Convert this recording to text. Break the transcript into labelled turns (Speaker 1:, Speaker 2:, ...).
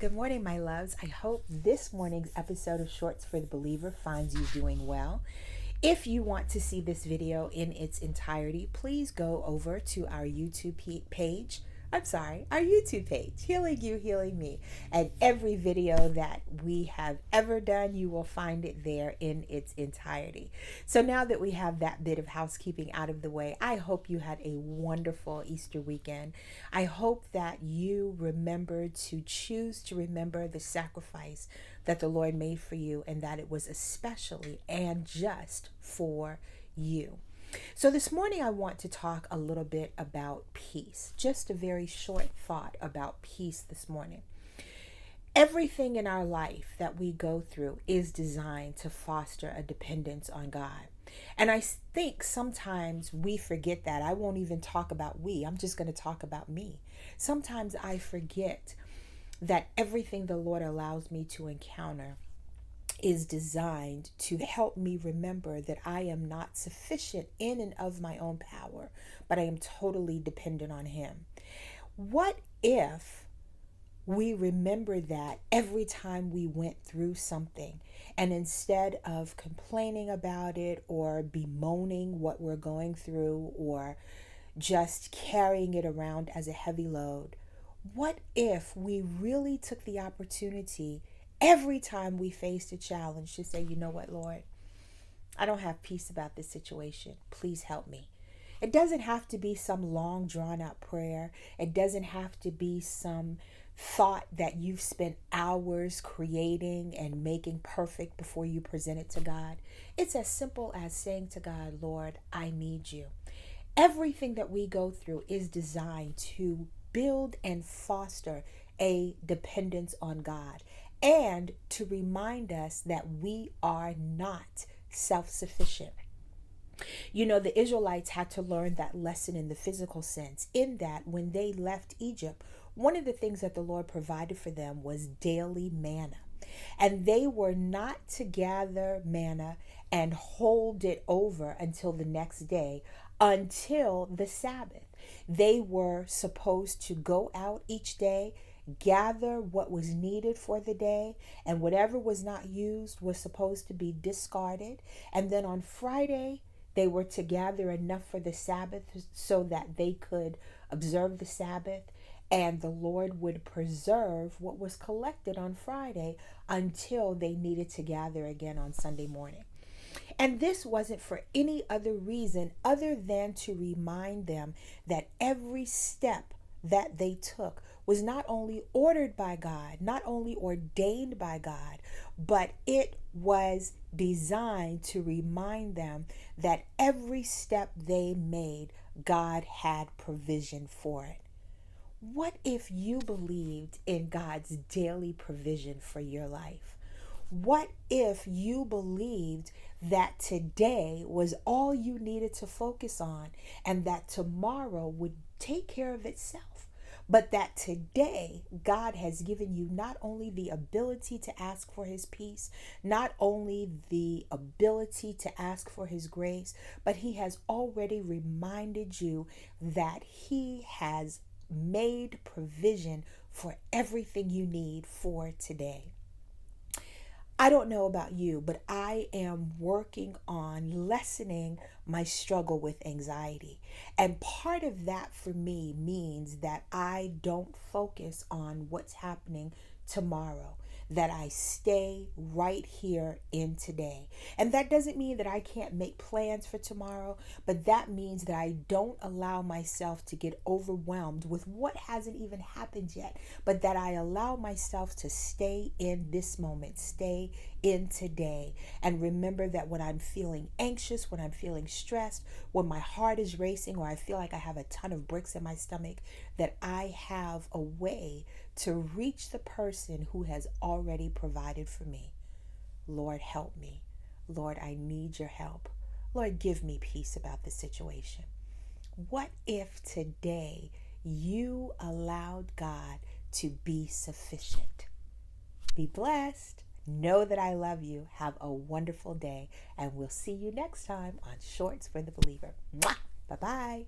Speaker 1: Good morning, my loves. I hope this morning's episode of Shorts for the Believer finds you doing well. If you want to see this video in its entirety, please go over to our YouTube page. Our YouTube page, Healing You, Healing Me. And every video that we have ever done, you will find it there in its entirety. So now that we have that bit of housekeeping out of the way, I hope you had a wonderful Easter weekend. I hope that you remembered to choose to remember the sacrifice that the Lord made for you, and that it was especially and just for you. So this morning I want to talk a little bit about peace. Just a very short thought about peace this morning. Everything in our life that we go through is designed to foster a dependence on God. And I think sometimes we forget that. I won't even talk about we. I'm just going to talk about me. Sometimes I forget that everything the Lord allows me to encounter is designed to help me remember that I am not sufficient in and of my own power, but I am totally dependent on Him. What if we remember that every time we went through something, and instead of complaining about it or bemoaning what we're going through or just carrying it around as a heavy load, what if we really took the opportunity every time we faced a challenge to say, you know what, Lord, I don't have peace about this situation. Please help me. It doesn't have to be some long drawn out prayer. It doesn't have to be some thought that you've spent hours creating and making perfect before you present it to God. It's as simple as saying to God, Lord, I need you. Everything that we go through is designed to build and foster a dependence on God, and to remind us that we are not self-sufficient. You know, the Israelites had to learn that lesson in the physical sense, in that when they left Egypt, one of the things that the Lord provided for them was daily manna. And they were not to gather manna and hold it over until the next day, until the Sabbath. They were supposed to go out each day, gather what was needed for the day, and whatever was not used was supposed to be discarded. And then on Friday, they were to gather enough for the Sabbath so that they could observe the Sabbath, and the Lord would preserve what was collected on Friday until they needed to gather again on Sunday morning. And this wasn't for any other reason other than to remind them that every step that they took was not only ordered by God, not only ordained by God, but it was designed to remind them that every step they made, God had provision for it. What if you believed in God's daily provision for your life? What if you believed that today was all you needed to focus on, and that tomorrow would take care of itself? But that today God has given you not only the ability to ask for His peace, not only the ability to ask for His grace, but He has already reminded you that He has made provision for everything you need for today. I don't know about you, but I am working on lessening my struggle with anxiety. And part of that for me means that I don't focus on what's happening tomorrow, that I stay right here in today. And that doesn't mean that I can't make plans for tomorrow, but that means that I don't allow myself to get overwhelmed with what hasn't even happened yet, but that I allow myself to stay in this moment, stay in today, and remember that when I'm feeling anxious, when I'm feeling stressed, when my heart is racing, or I feel like I have a ton of bricks in my stomach, that I have a way to reach the person who has already provided for me. Lord, help me. Lord, I need your help. Lord, give me peace about the situation. What if today you allowed God to be sufficient? Be blessed. Know that I love you. Have a wonderful day, and we'll see you next time on Shorts for the Believer. Mwah! Bye-bye.